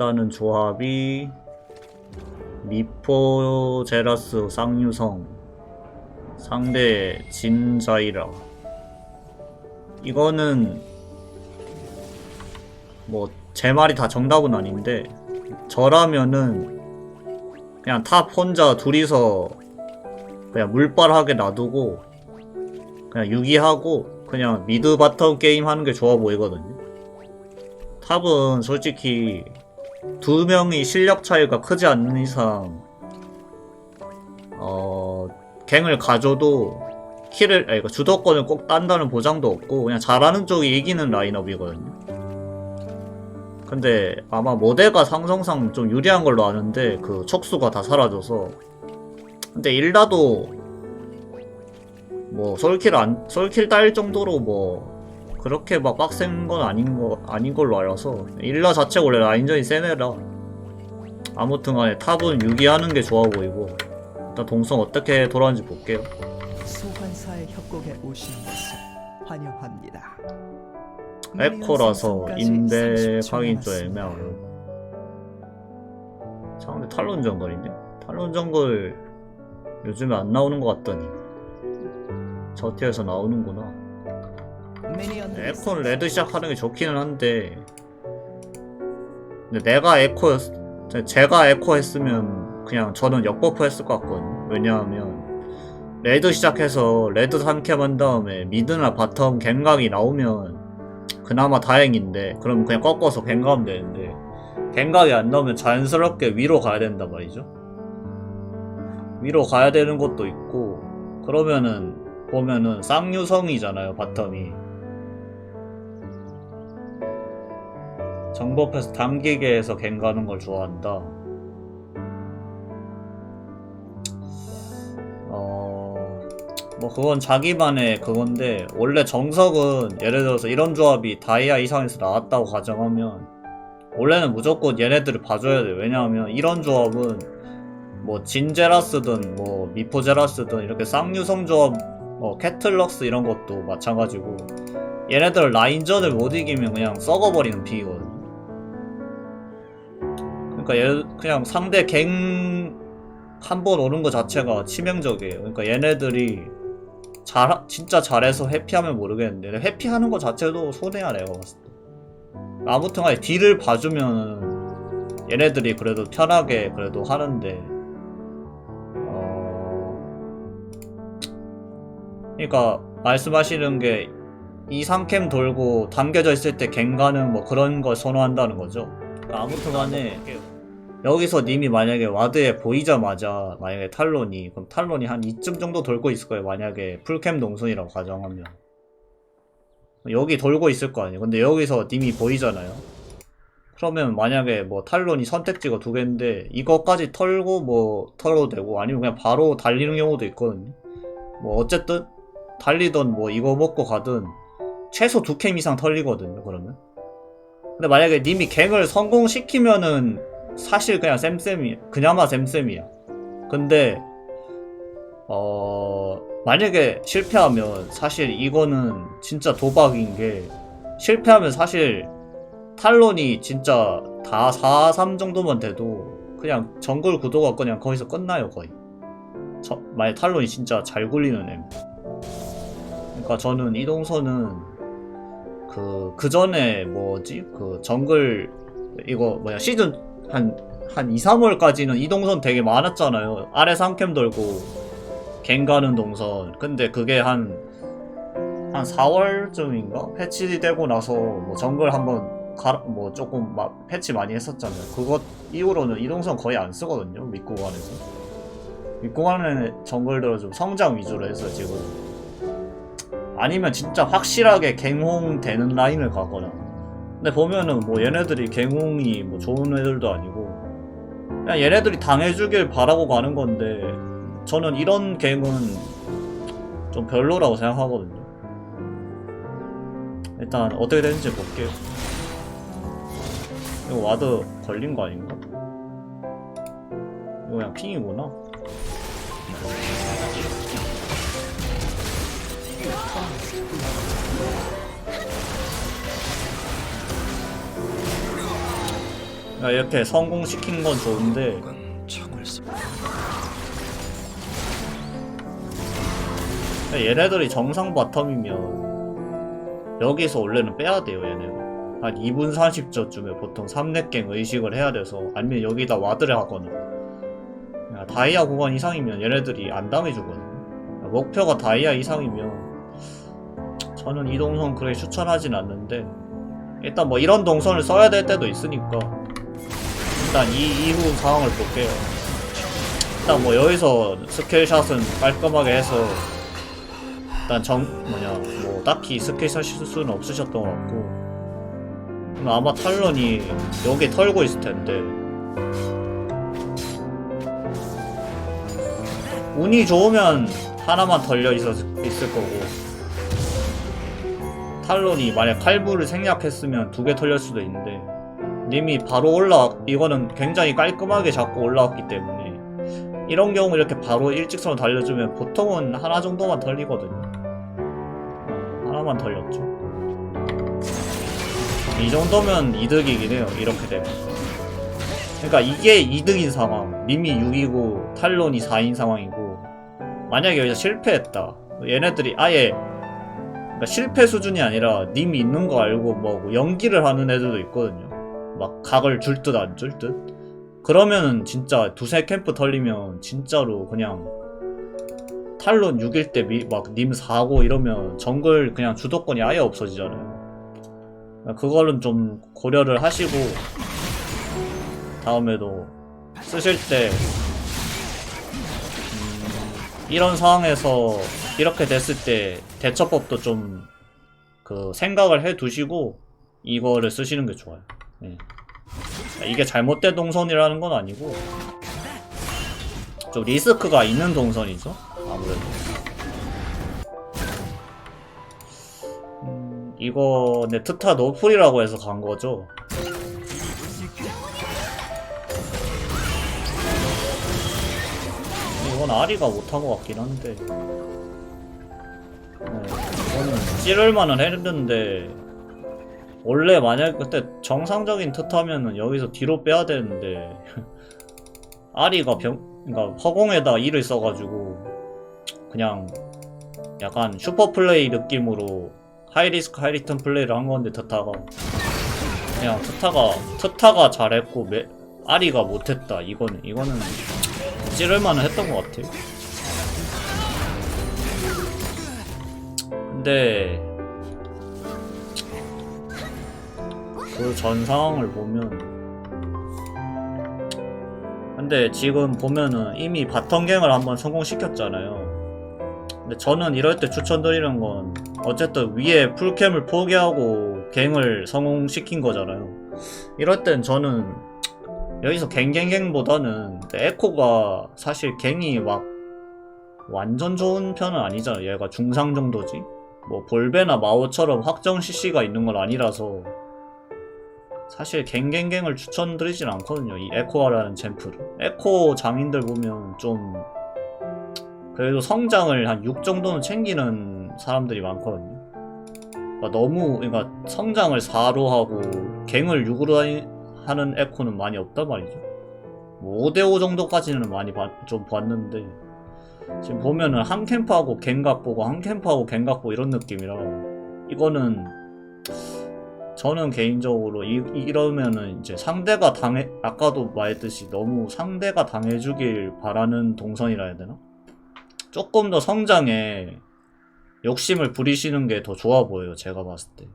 일단은 조합이 미포 제라스 쌍유성 상대 진자이라. 이거는 뭐 제 말이 다 정답은 아닌데, 저라면은 그냥 탑 혼자 둘이서 그냥 물빨하게 놔두고 그냥 유기하고 그냥 미드 바텀 게임 하는 게 좋아 보이거든요. 탑은 솔직히 두 명이 실력 차이가 크지 않는 이상 갱을 가져도 킬을 주도권을 꼭 딴다는 보장도 없고 그냥 잘하는 쪽이 이기는 라인업이거든요. 근데 아마 모델가 상성상 좀 유리한 걸로 아는데 그 촉수가 다 사라져서. 근데 일라도 뭐 솔킬 딸 정도로 뭐 그렇게 막 빡센 건 아닌 걸로 알아서. 일라 자체가 원래 라인전이 세네라. 아무튼 간에 탑은 유기하는 게 좋아 보이고, 일단 동성 어떻게 돌아오는지 볼게요. 소환사의 협곡에 오신 것을 환영합니다. 에코라서 인베하긴 좀 애매하고. 상대 탈론 정글인데? 탈론 정글 요즘에 안 나오는 것 같더니 저 티어에서 나오는구나. 에코는 레드 시작하는 게 좋기는 한데, 근데 제가 에코 했으면 그냥 저는 역버프 했을 것 같거든요. 왜냐하면 레드 시작해서 레드 3캠 한 다음에 미드나 바텀 갱각이 나오면 그나마 다행인데, 그럼 그냥 꺾어서 갱각하면 되는데, 갱각이 안 나오면 자연스럽게 위로 가야 된단 말이죠. 위로 가야 되는 것도 있고, 그러면은 보면은 쌍유성이잖아요, 바텀이. 정법해서 당기게 해서 갱가는 걸 좋아한다. 뭐 그건 자기만의 그건데, 원래 정석은 예를 들어서 이런 조합이 다이아 이상에서 나왔다고 가정하면 원래는 무조건 얘네들을 봐줘야 돼요. 왜냐하면 이런 조합은 뭐 진제라스든 뭐 미포제라스든 이렇게 쌍유성 조합, 캐틀럭스 이런 것도 마찬가지고, 얘네들 라인전을 못 이기면 그냥 썩어버리는 픽이거든요. 그러니까 그냥 상대 갱 한 번 오는 것 자체가 치명적이에요. 그러니까 얘네들이 진짜 잘해서 회피하면 모르겠는데, 회피하는 것 자체도 손해야 내가 봤을 때. 아무튼 간에 딜을 봐주면 얘네들이 그래도 편하게 그래도 하는데, 그러니까 말씀하시는 게 2, 3캠 돌고 담겨져 있을 때 갱가는 뭐 그런 걸 선호한다는 거죠. 그러니까 아무튼 간에 여기서 님이 만약에 와드에 보이자마자 만약에 탈론이, 그럼 탈론이 한 2쯤 정도 돌고 있을 거예요. 만약에 풀캠 동선이라고 가정하면 여기 돌고 있을 거 아니에요. 근데 여기서 님이 보이잖아요. 그러면 만약에 뭐 탈론이 선택지가 두 개인데 이거까지 털고 뭐 털어도 되고, 아니면 그냥 바로 달리는 경우도 있거든요. 뭐 어쨌든 달리던 뭐 이거 먹고 가든 최소 2캠 이상 털리거든요, 그러면. 근데 만약에 님이 갱을 성공시키면은 사실 그냥 쌤쌤이야. 그나마 쌤쌤이야. 근데 만약에 실패하면 사실 이거는 진짜 도박인 게, 실패하면 사실 탈론이 진짜 다 4-3 정도만 돼도 그냥 정글 구도가 그냥 거기서 끝나요, 거의. 만약 탈론이 진짜 잘 굴리는 애. 그러니까 저는 이 동선은 그 전에 뭐지? 그 정글 이거 뭐야, 시즌 한 2, 3월까지는 이 동선 되게 많았잖아요. 아래 3캠 돌고 갱 가는 동선. 근데 그게 한 4월쯤인가? 패치되고 나서 뭐 정글 한번 뭐 조금 막 패치 많이 했었잖아요. 그것 이후로는 이 동선 거의 안 쓰거든요, 윗구간에서. 윗구간에 정글들은 좀 성장 위주로 해서 지금, 아니면 진짜 확실하게 갱홍 되는 라인을 가거나. 근데 보면은 뭐 얘네들이 갱홍이 뭐 좋은 애들도 아니고 그냥 얘네들이 당해주길 바라고 가는 건데, 저는 이런 갱은 좀 별로라고 생각하거든요. 일단 어떻게 되는지 볼게요. 이거 와드 걸린 거 아닌가? 이거 그냥 핑이구나. 이렇게 성공시킨 건 좋은데 얘네들이 정상 바텀이면 여기서 원래는 빼야 돼요. 얘네는 한 2분 40초쯤에 보통 3렙갱 의식을 해야 돼서, 아니면 여기다 와드를 하거나 다이아 구간 이상이면 얘네들이 안 당해주거든요. 목표가 다이아 이상이면 저는 이 동선 그렇게 추천하진 않는데, 일단 뭐 이런 동선을 써야 될 때도 있으니까 일단 이 이후 상황을 볼게요. 일단 뭐 여기서 스킬샷은 깔끔하게 해서 일단 뭐 딱히 스킬샷 실수는 없으셨던 것 같고, 아마 탈론이 여기 털고 있을 텐데, 운이 좋으면 하나만 털려 있을 거고, 탈론이 만약 칼부를 생략했으면 2개 털릴 수도 있는데, 님이 바로 이거는 굉장히 깔끔하게 잡고 올라왔기 때문에 이런 경우 이렇게 바로 일직선으로 달려주면 보통은 하나 정도만 털리거든요. 하나만 털렸죠. 이 정도면 이득이긴 해요. 이렇게 되면. 그러니까 이게 이득인 상황. 님이 6이고 탈론이 4인 상황이고, 만약에 여기서 실패했다, 얘네들이 아예, 그러니까 실패 수준이 아니라 님이 있는 거 알고 뭐 연기를 하는 애들도 있거든요. 막 각을 줄 듯 안 줄 듯. 그러면은 진짜 두세 캠프 털리면 진짜로 그냥 탈론 6일 때 막 님 4고 이러면 정글 그냥 주도권이 아예 없어지잖아요. 그거는 좀 고려를 하시고 다음에도 쓰실 때 이런 상황에서 이렇게 됐을 때 대처법도 좀 생각을 해 두시고 이거를 쓰시는 게 좋아요. 네. 이게 잘못된 동선이라는 건 아니고 좀 리스크가 있는 동선이죠, 아무래도. 이거 트타 노플이라고 해서 간 거죠. 이건 아리가 못한 것 같긴 한데, 이거는 찌를만은 했는데, 원래 만약 그때 정상적인 트타면은 여기서 뒤로 빼야 되는데 아리가 그러니까 허공에다 E를 써가지고 그냥 약간 슈퍼플레이 느낌으로 하이리스크 하이리턴 플레이를 한 건데, 트타가 트타가 잘했고 아리가 못했다. 이거는 찌를만은 했던 것 같아요. 근데 그 전 상황을 보면, 근데 지금 보면은 이미 바텀갱을 한번 성공시켰잖아요. 근데 저는 이럴 때 추천드리는 건, 어쨌든 위에 풀캠을 포기하고 갱을 성공시킨 거잖아요. 이럴 땐 저는 여기서 갱보다는 에코가 사실 갱이 막 완전 좋은 편은 아니잖아요. 얘가 중상 정도지. 뭐 볼베나 마오처럼 확정 CC가 있는 건 아니라서 사실 갱을 추천드리진 않거든요. 이 에코라는 챔프를. 에코 장인들 보면 좀 그래도 성장을 한 6 정도는 챙기는 사람들이 많거든요. 그러니까 성장을 4로 하고 갱을 6으로 하는 에코는 많이 없단 말이죠. 뭐 5대5 정도까지는 많이 좀 봤는데, 지금 보면은 한 캠프하고 갱각 보고 한 캠프하고 갱각 보고 이런 느낌이라, 이거는 저는 개인적으로 이러면은 이제 상대가 아까도 말했듯이 너무 상대가 당해주길 바라는 동선이라 해야 되나? 조금 더 성장에 욕심을 부리시는 게 더 좋아 보여요, 제가 봤을 때.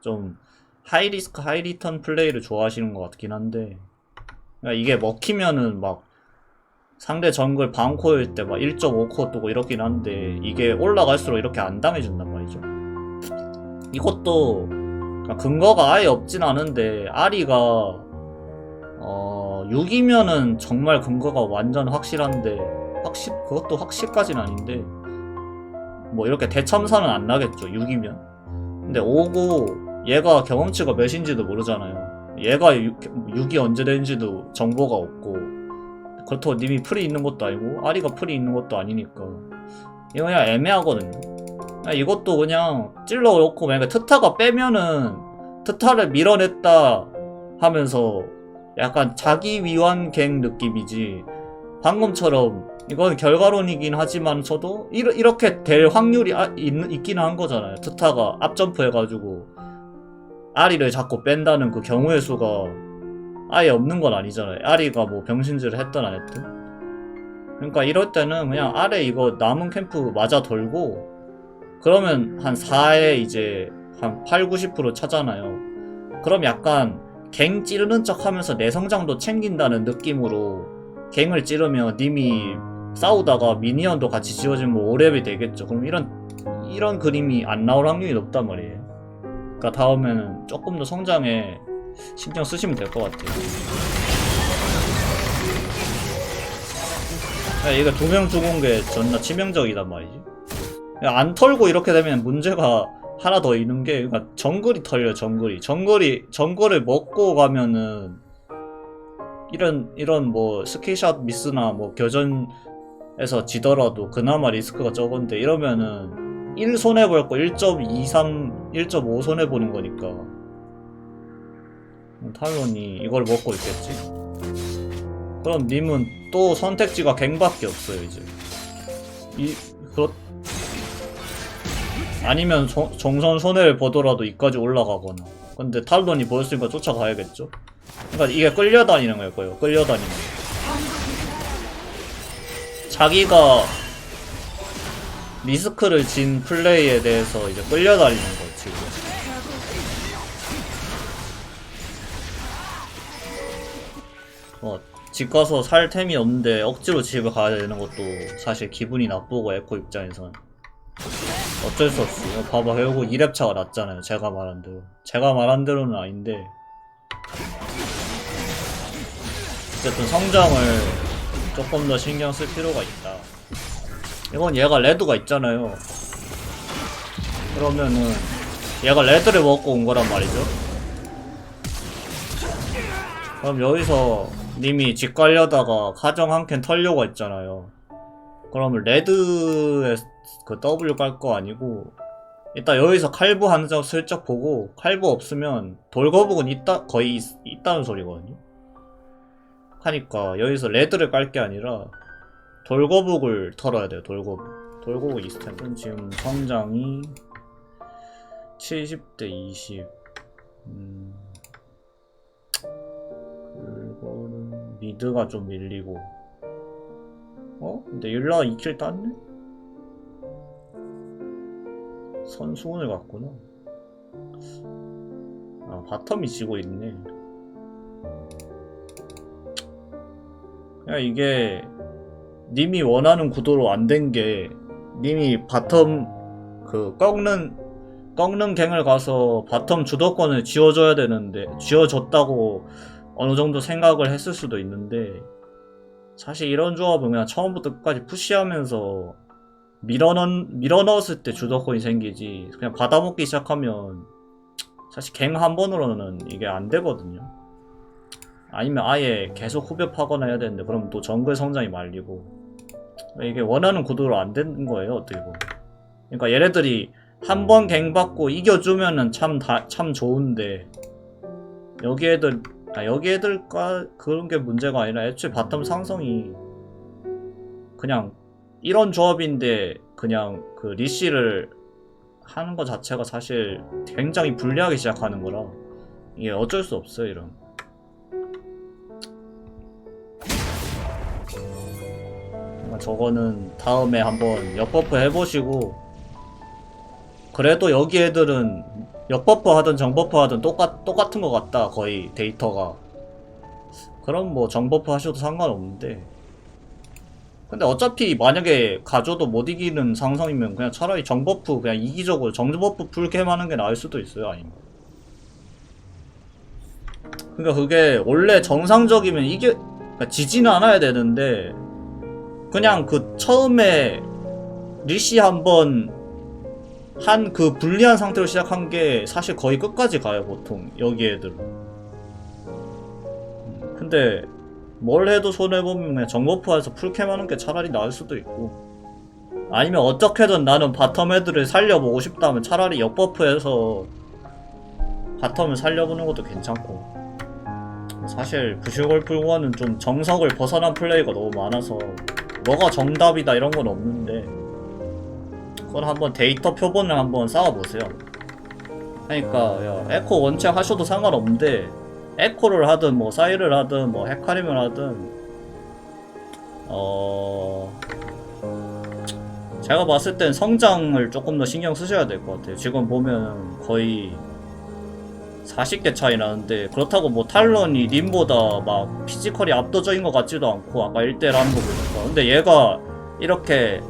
좀 하이리스크 하이리턴 플레이를 좋아하시는 것 같긴 한데, 그러니까 이게 먹히면은 막 상대 정글 방코일 때 막 1.5코 뜨고 이렇긴 한데, 이게 올라갈수록 이렇게 안 당해준단 말이죠. 이것도 근거가 아예 없진 않은데, 아리가 6이면은 정말 근거가 완전 확실한데, 그것도 확실까지는 아닌데, 뭐 이렇게 대참사는 안 나겠죠, 6이면. 근데 5고 얘가 경험치가 몇인지도 모르잖아요. 얘가 6이 언제 되는지도 정보가 없고, 그렇다고 님이 풀이 있는 것도 아니고 아리가 풀이 있는 것도 아니니까 이거 그냥 애매하거든요. 이것도 그냥 찔러 놓고, 만약에 트타가 빼면은 트타를 밀어냈다 하면서 약간 자기 위한 갱 느낌이지, 방금처럼 이건 결과론이긴 하지만서도 이렇게 될 확률이 있기는 한 거잖아요. 트타가 앞점프 해가지고 아리를 자꾸 뺀다는 그 경우의 수가 아예 없는 건 아니잖아요. 아리가 뭐 병신질을 했든 안 했든. 그러니까 이럴 때는 그냥 아래 이거 남은 캠프 맞아 돌고, 그러면 한 4에 이제 한 8, 90% 차잖아요. 그럼 약간 갱 찌르는 척 하면서 내 성장도 챙긴다는 느낌으로 갱을 찌르면 님이 싸우다가 미니언도 같이 지워지면 뭐 5렙이 되겠죠. 그럼 이런 그림이 안 나올 확률이 높단 말이에요. 그러니까 다음에는 조금 더 성장에 신경 쓰시면 될 것 같아요. 야, 이거 2명 죽은 게 존나 치명적이단 말이지. 야, 안 털고 이렇게 되면 문제가 하나 더 있는 게, 그러니까 정글이 털려. 정글을 먹고 가면은 이런 뭐 스킬샷 미스나 뭐 교전에서 지더라도 그나마 리스크가 적은데, 이러면은 1 손해볼 거 1.23, 1.5 손해보는 거니까. 탈론이 이걸 먹고 있겠지? 그럼 님은 또 선택지가 갱밖에 없어요, 이제. 아니면 정선 손해를 보더라도 이까지 올라가거나. 근데 탈론이 보였으니까 쫓아가야겠죠? 그러니까 이게 끌려다니는 거예요. 끌려다니는 거. 자기가 리스크를 진 플레이에 대해서 이제 끌려다니는 거, 지금. 집 가서 살 템이 없는데 억지로 집에 가야 되는 것도 사실 기분이 나쁘고, 에코 입장에선 어쩔 수 없어요. 봐봐, 결국 2렙 차가 났잖아요. 제가 말한 대로. 제가 말한 대로는 아닌데, 어쨌든 성장을 조금 더 신경 쓸 필요가 있다. 이건 얘가 레드가 있잖아요. 그러면은 얘가 레드를 먹고 온 거란 말이죠. 그럼 여기서 님이 집 가려다가 가정 한 캔 털려고 했잖아요. 그러면 레드에 그 W 깔 거 아니고, 일단 여기서 칼부 한 장 슬쩍 보고, 칼부 없으면 돌거북은 거의 있다는 소리거든요. 하니까 여기서 레드를 깔 게 아니라 돌거북을 털어야 돼요. 돌거북 이스템은 지금 성장이 70대 20. 그거는 미드가 좀 밀리고. 근데 율라가 2킬 땄네? 선수훈을 갔구나. 바텀이 지고 있네. 야, 이게 님이 원하는 구도로 안 된 게, 님이 바텀 그 꺾는 갱을 가서 바텀 주도권을 쥐어줘야 되는데, 쥐어줬다고 어느 정도 생각을 했을 수도 있는데, 사실 이런 조합은 그냥 처음부터 끝까지 푸시하면서 밀어넣었을 때 주도권이 생기지, 그냥 받아먹기 시작하면 사실 갱 한 번으로는 이게 안 되거든요. 아니면 아예 계속 후벼파거나 해야 되는데, 그럼 또 정글 성장이 말리고, 이게 원하는 구도로 안 되는 거예요, 어떻게 보면. 그러니까 얘네들이 한 번 갱 받고 이겨주면은 참 좋은데, 여기 애들과 그런 게 문제가 아니라 애초에 바텀 상성이 그냥 이런 조합인데, 그냥 그 리시를 하는 것 자체가 사실 굉장히 불리하게 시작하는 거라, 이게 어쩔 수 없어요, 이런. 그러니까 저거는 다음에 한번 역버프 해보시고, 그래도 여기 애들은 역버프 하든 정버프 하든 똑같은 것 같다, 거의 데이터가. 그럼 뭐 정버프 하셔도 상관없는데, 근데 어차피 만약에 가져도 못 이기는 상성이면 그냥 차라리 정버프, 그냥 이기적으로 정버프 풀캠 하는 게 나을 수도 있어요, 아니면. 그러니까 그게 원래 정상적이면 그러니까 지지는 않아야 되는데, 그냥 그 처음에 리시 한번 한 그 불리한 상태로 시작한 게 사실 거의 끝까지 가요, 보통 여기 애들은. 근데 뭘 해도 손해보면 그냥 정버프해서 풀캠 하는 게 차라리 나을 수도 있고, 아니면 어떻게든 나는 바텀 애들을 살려보고 싶다 하면 차라리 역버프해서 바텀을 살려보는 것도 괜찮고. 사실 부실골프1은 좀 정석을 벗어난 플레이가 너무 많아서 뭐가 정답이다 이런 건 없는데, 그건 한번 데이터 표본을 한번 쌓아보세요. 그러니까 야, 에코 원체 하셔도 상관없는데 에코를 하든 뭐 사이를 하든 뭐 헤카림을 하든 제가 봤을 땐 성장을 조금 더 신경 쓰셔야 될 것 같아요. 지금 보면 거의 40개 차이 나는데, 그렇다고 뭐 탈론이 님보다 막 피지컬이 압도적인 것 같지도 않고 아까 1대1 하는 거 보니까. 근데 얘가 이렇게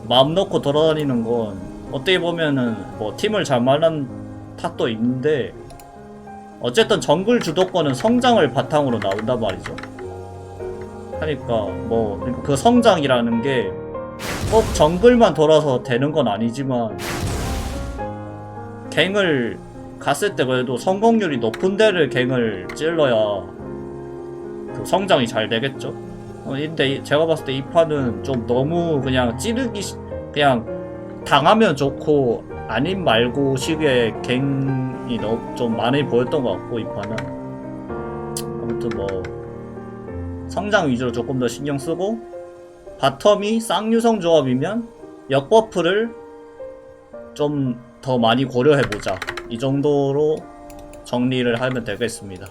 마음 놓고 돌아다니는 건 어떻게 보면은 뭐 팀을 잘 만난 탓도 있는데, 어쨌든 정글 주도권은 성장을 바탕으로 나온단 말이죠. 그러니까 뭐 그 성장이라는 게 꼭 정글만 돌아서 되는 건 아니지만, 갱을 갔을 때 그래도 성공률이 높은 데를 갱을 찔러야 그 성장이 잘 되겠죠. 근데 제가 봤을 때 이 판은 좀 너무 그냥 그냥 당하면 좋고 아님 말고 식의 갱이 좀 많이 보였던 것 같고, 이 판은 아무튼 뭐 성장 위주로 조금 더 신경 쓰고, 바텀이 쌍유성 조합이면 역버프를 좀 더 많이 고려해보자, 이 정도로 정리를 하면 되겠습니다.